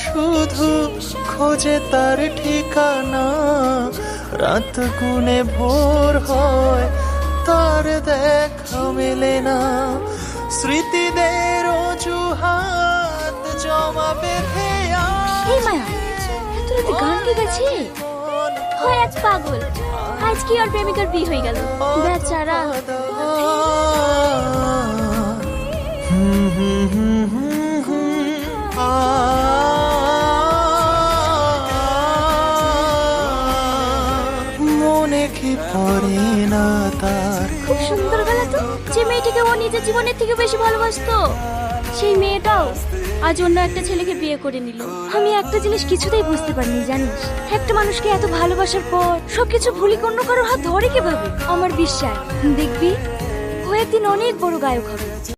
শুধু খোঁজে তার ঠিকানা, রাত গুনে ভোর হয় তার দেখা মেলে না। স্মৃতিদের অজুহাত জমা বেঁধে এই মায়া, এত রাতে গান কে গেছে? হয় এক পাগল, আজ কি আর প্রেমিকার বিয়ে হয়ে গেল বেচারা। মনে কি পড়ে না তার। খুব সুন্দর গলা তো, যে মেয়েটিকে ও নিজের জীবনের থেকে বেশি ভালোবাসতো সেই মেয়েটাও আজ অন্য একটা ছেলেকে বিয়ে করে নিল। আমি একটা জিনিস কিছুতেই বুঝতে পারিনি জানিস, একটা মানুষকে এত ভালোবাসার পর সবকিছু ভুলি অন্য কারোর হাত ধরে কিভাবে? আমার বিশ্বাস দেখবি ও একদিন অনেক বড় গায়ক হবে।